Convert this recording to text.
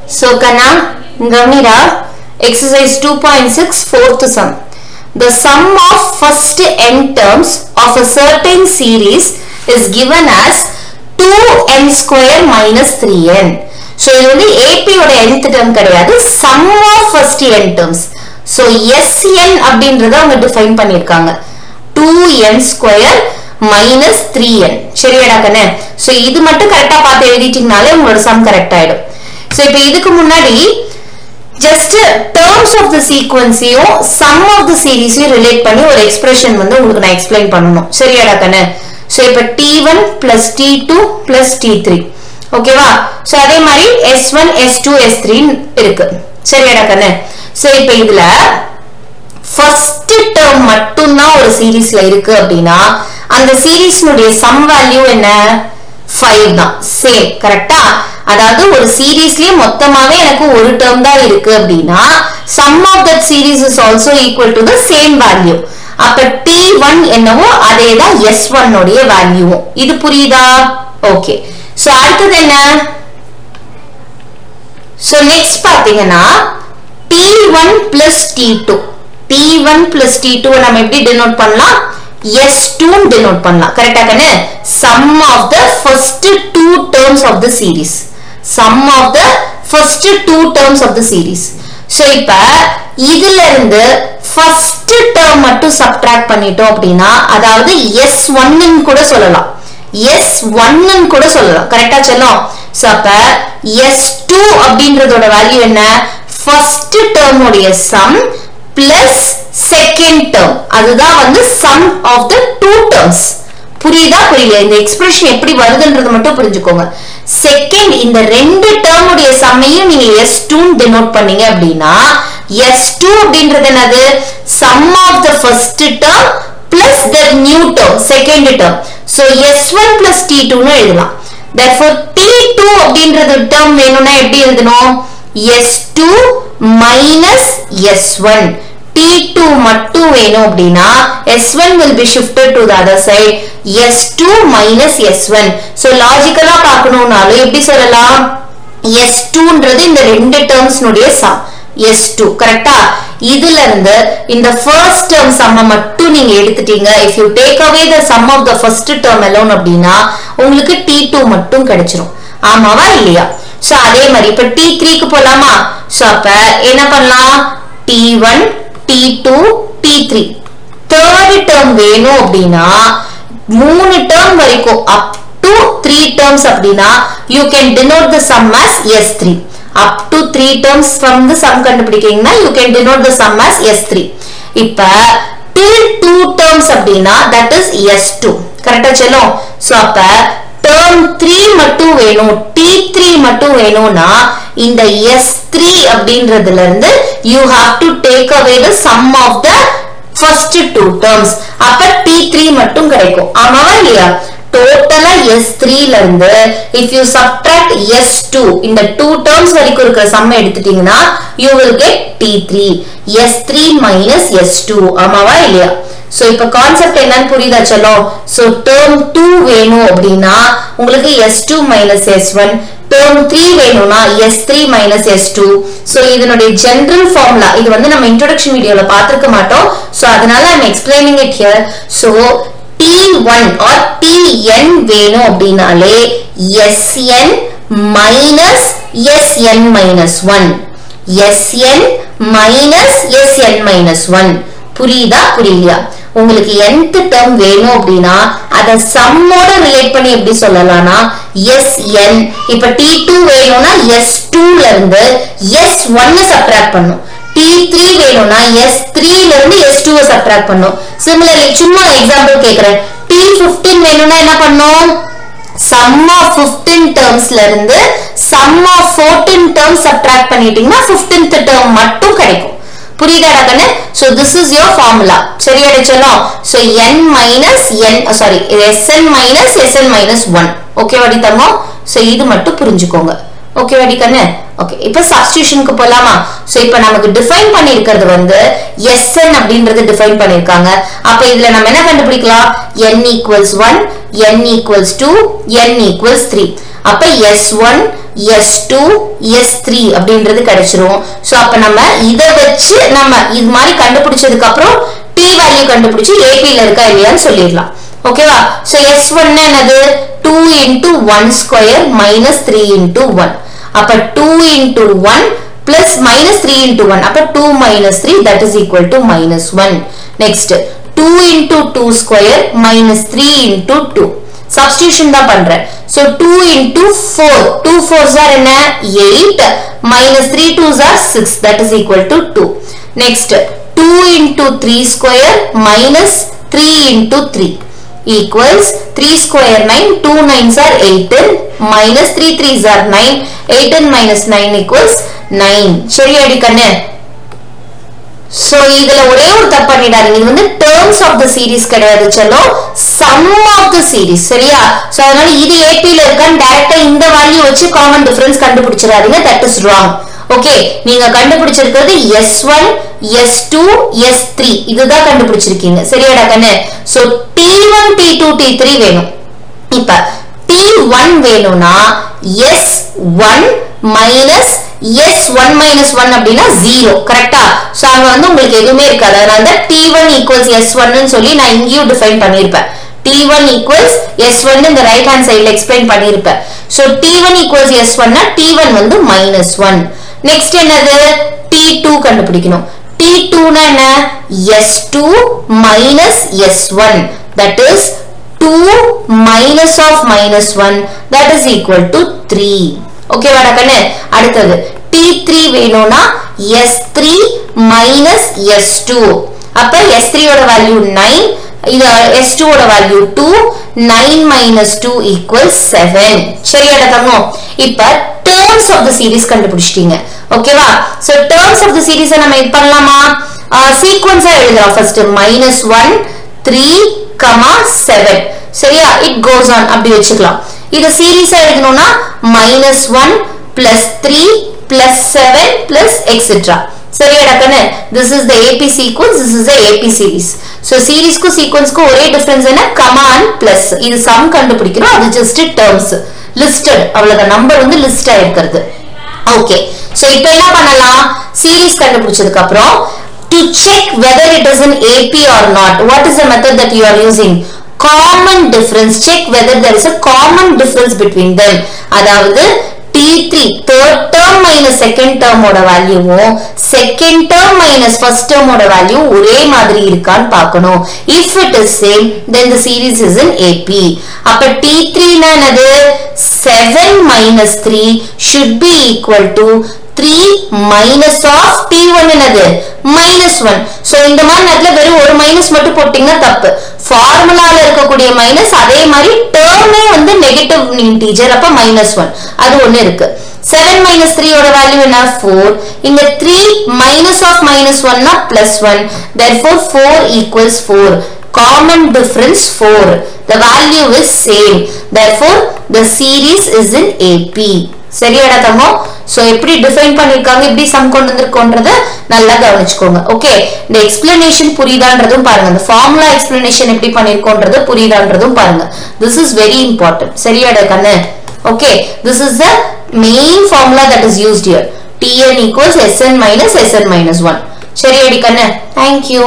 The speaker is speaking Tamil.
So Kana, Gavnira, exercise 2.6 fourth sum. The sum of first n terms of a certain series is given as 2n square minus 3n. So இது வந்து AP ஓட nth term கிடையாது, sum of first n terms. So Sn அப்படின்றத அவங்க define பண்ணிருக்காங்க. 2n square minus 3n. சரியாடா கண்ணே? So இது மட்டும் கரெக்டா பார்த்து எழுதிட்டீங்கனாலே உங்களோட sum கரெக்ட் ஆயிடும். So இப்போ இதுக்கு முன்னாடி just terms of the sequence sum of the series relate பண்ணி ஒரு expression வந்து உங்களுக்கு நான் explain பண்ணனும். சரியாடா கண்ணே? So இப்போ t1 plus t2 plus t3. ஓகேவா? So அதே மாதிரி s1 s2 s3 இருக்கு. சரியாடா கண்ணே? So இப்போ இதுல first term மட்டும் தான் ஒரு சீரிஸ்ல இருக்கு அப்படினா அந்த சீரிஸ்னுடைய sum value என்ன? 5 தான். சேம் கரெக்ட்டா? அதாவது ஒரு சீரிஸ்லயே மொத்தமாவே எனக்கு ஒரு டேர்ம் தான் இருக்கு அப்படினா sum of that series is also equal to the same value. அப்ப t1 என்னவோ அதேதான் s1 உடைய வேல்யூ. இது புரியுதா? ஓகே. சோ அடுத்து என்ன? சோ நெக்ஸ்ட் பாத்தீங்கன்னா t1 plus t2. t1 plus t2 நம்ம எப்படி denote பண்ணலாம்? s2 denote பண்ணலாம். கரெக்ட்டா கண்ணே? sum of the first two terms of the series. sum of the first two terms of the series. So இப்ப இதில இருந்து first term மட்டும் subtract பண்ணிட்டோம் அப்படினா அதாவது s1 ன்னு கூட சொல்லலாம். s1 ன்னு கூட சொல்லலாம். கரெக்ட்டா செல்லும்? சோ அப்ப s2 அப்படின்றதோட வேல்யூ என்ன? first term உடைய sum plus second term. அதுதான் வந்து sum of the two terms. புரியுதா? புரியல? இந்த எக்ஸ்பிரஷன் எப்படி வருதுன்றது மட்டும் புரிஞ்சுக்கோங்க. செகண்ட் இந்த ரெண்டு டேர்ம் உடைய சம்மையும் நீங்க s2 denote பண்ணீங்க அப்படினா s2 அப்படின்றது என்னது? sum of the first term plus the new term, second term. So s1 plus t2 னு எழுதலாம். Therefore t2 அப்படின்றது டேர்ம் வேணும்னா எப்படி எழுதணும்? s2 minus s1. t2 மட்டும் வேணும் அப்படினா s1 will be shifted to the other side. s2 minus s1. So logically பார்க்கணும்னாலும் எப்படி சொல்லலாம்? s2ன்றது இந்த ரெண்டு டேர்ம்ஸ் உடைய sum. s2 கரெக்ட்டா? இதில இருந்து இந்த first term sum மட்டும் நீங்க எடுத்துட்டீங்க. If you take away the sum of the first term alone அப்படினா உங்களுக்கு t2 மட்டும் கிடைச்சிரும். ஆமாவா இல்லையா? சோ அதே மாதிரி இப்ப t3 க்கு போலாமா? சோ அப்ப என்ன பண்ணலாம்? t1 t2 t3 third term வேணும் அப்படினா மூணு term வரைக்கும் up to 3 terms அப்படினா you can denote the sum as s3. up to 3 terms from the sum கண்டுபிடிக்கிறீங்கன்னா you can denote the sum as s3. இப்ப till 2 terms அப்படினா that is s2. கரெக்ட்டா செல்லும்? சோ அப்ப term 3 மட்டும் வேணும், t3 மட்டும் வேணும்னா இந்த s3 அப்படின்றதுல இருந்து you have to take away the sum of the first two terms. அப்ப t3 மட்டும் கிடைக்கும். ஆமாவா இல்லையா? டோட்டலா s3 ல இருந்து if you subtract s2 இந்த two terms வரைக்கும் இருக்கிற sum எடுத்துட்டீங்கன்னா you will get t3. s3 minus s2. ஆமாவா இல்லையா? சோ இப்ப கான்செப்ட் என்னன்னு புரியுதா செல்லம்? சோ term 2 வேணும் அப்படினா உங்களுக்கு s2 minus s1, term 3 வேணும்னா s3 minus s2. சோ இதனுடைய ஜெனரல் ஃபார்முலா இது வந்து நம்ம இன்ட்ரோடக்ஷன் வீடியோல பார்த்திருக்க மாட்டோம். சோ அதனால I am explaining it here. So t1 or tn வேணும் அப்படினாலே sn minus sn minus 1. sn minus sn minus 1. புரியுதா? புரியலையா? உங்களுக்கு nth term வேணும் அப்படினா அத sum ஓட ரிலேட் பண்ணி எப்படி சொல்லலாம்னா sn. இப்ப t2 வேணும்னா s2 ல இருந்து s1 சப்ட்ராக்ட் பண்ணனும். t3 வேணும்னா s3 ல இருந்து s2 சப்ட்ராக்ட் பண்ணனும். சிமிலர்லி சும்மா எக்ஸாம்பிள் கேக்குறேன். t15 வேணும்னா என்ன பண்ணனும்? sum of 15 termsல இருந்து sum of 14 terms சப்ட்ராக்ட் பண்ணிட்டீங்கன்னா 15th term மட்டும் கிடைக்கும். புரியுதாடா கண்ணே? So this is your formula. சரியாடா செல்லம்? So n minus n sorry sn minus sn minus 1. Okay வாடி தங்கம்? So இது மட்டும் புரிஞ்சுக்கோங்க. ஓகே வாடி கண்ணே? ஓகே. இப்போ சப்ஸ்டிடியூஷனுக்கு போலாமா? சோ இப்போ நமக்கு டிஃபைன் பண்ணிருக்கிறது வந்து sn அப்படின்றது டிஃபைன் பண்ணிருக்காங்க. அப்ப இதுல நம்ம என்ன கண்டுபிடிக்கலாம்? n equals 1, n equals 2, n equals 3. அப்ப s1 S2 S3 அப்படின்றது கிடைச்சிரும். சோ அப்ப நம்ம இத வச்சு நம்ம இது மாதிரி கண்டுபிடிச்சதுக்கு அப்புறம் t வேல்யூ கண்டுபிடிச்சு AP ல இருக்கா இல்லையான்னு சொல்லிடலாம். ஓகேவா? சோ S1 என்னது 2 into 1 square minus 3 into 1. அப்ப 2 into 1 plus minus 3 into 1. அப்ப 2 minus 3 that is equal to minus 1. Next 2 into 2 square minus 3 into 2. Substitution தான் பண்றேன். So 2 into 4. 2 4s are என்ன 8 minus 3 2s are 6 that is equal to 2. Next 2 into 3 square minus 3 into 3 equals 3 square 9 2 9s are 18 minus 3 3s are 9 18 minus 9 equals 9. சரியாடி கண்ணே? So இதுல ஒரே ஒரு தப்பு பண்ணிடாதீங்க. இது வந்து terms of the series கிடையாது செல்லோ, sum of the series. சரியா? சோ அதனால இது AP ல இருக்கான்னு டைரக்டா இந்த வேல்யூ வச்சு காமன் டிஃபரன்ஸ் கண்டுபிடிச்சிராதீங்க. that is wrong. ஓகே, நீங்க கண்டுபிடிச்சிருக்கிறது S1 S2 S3 இதுதான் கண்டுபிடிச்சிருக்கீங்க. சரியாடா கண்ணே? சோ T1 T2 T3 வேணும். இப்ப T1 வேணும்னா S1 minus S1 minus 1 அப்படின்னா 0. கரெக்டா? சோ அங்க வந்து உங்களுக்கு எதுவுமே இருக்காது. அதனால தான் T1 equals S1 ன்னு சொல்லி நான் இங்கேயும் டிஃபைன் பண்ணிருப்பேன். T1 equals S1 இந்த ரைட் ஹேண்ட் சைடுல எக்ஸ்பிளைன் பண்ணிருப்பேன். சோ T1 equals S1 னா T1 வந்து -1. நெக்ஸ்ட் என்னது T2 கண்டுபிடிக்கணும். T2 னா என்ன S2 minus S1 that is 2 minus of -1 that is equal to 3. Okay வாடா கண்ணே? அடுத்தது T3 வேணும்னா S3 minus S2. அப்ப S3 ஓட வேல்யூ 9 இது S2 ஓட வேல்யூ 2 9 minus 2 equals 7. சரியாடா தங்கம்? இப்ப terms of the series கண்டுபிடிச்சிட்டீங்க. ஓகேவா? So terms of the series நம்ம இது பண்ணலாமா? சீக்வென்ஸா எழுதலாம். ஃபர்ஸ்ட் -1 3 7. சரியா? it goes on அப்படி வெச்சுக்கலாம். இத சீரிஸா எழுதணும்னா -1 plus 3 plus 7 plus etc. சரியாடா கண்ணே? this is the AP sequence, this is the AP series. so சீரிஸ்க்கு சீக்வென்ஸ்க்கு ஒரே டிஃபரன்ஸ் என்ன கமா அண்ட் பிளஸ். இது சம் கண்டுபிடிக்கிறோம், அது ஜஸ்ட் டர்ம்ஸ் லிஸ்டட், அவ்வளவுதான். நம்பர் வந்து லிஸ்ட் ஆயிருக்கிறது. ஓகே, சோ இப்போ என்ன பண்ணலாம்? சீரிஸ் கண்டுபிடிச்சதுக்கு அப்புறம் to check whether it is an AP or not, what is the method that you are using? Common difference. Check whether there is a common difference between them. அதாவது T3 third term minus second term ஓட வேல்யூவும் second term minus first term ஓட வேல்யூ ஒரே மாதிரி இருக்கான்னு பார்க்கணும். If it is same then the series is in AP. அப்ப T3 னா என்னது 7 minus 3 should be equal to 3 minus of T1 என்னது -1. சோ இந்த மாதிரி நேரத்துல வெறும் ஒரு மைனஸ் மட்டும் போட்டீங்கன்னா தப்பு. ஃபார்முலால இருக்கக்கூடிய மைனஸ் அதே மாதிரி டேர்மே வந்து நெகட்டிவ் இன்டிஜர், அப்ப -1 அது ஒண்ணு இருக்கு. 7 minus 3 ஓட வேல்யூ என்ன 4. இங்க 3 minus of -1 னா +1. therefore 4 equals 4. common difference 4. the value is same. therefore the series is in AP. சரியாடா தங்கம்? சோ எப்படி டிஃபைன் பண்ணிருக்காங்க, எப்படி சம் கொண்டு வந்திருக்கோன்றத நல்லா கவனிச்சுக்கோங்க. ஓகே, இந்த எக்ஸ்பிளனேஷன் புரியுதான்றதும் பாருங்க, இந்த ஃபார்முலா எக்ஸ்பிளனேஷன் எப்படி பண்ணிருக்கோன்றது புரியுதான்றதும் பாருங்க. this is very important. சரியாடா கண்ணே? Okay, this is the main formula that is used here. Tn equals Sn minus Sn minus 1. சரியாடி கண்ணே? thank you.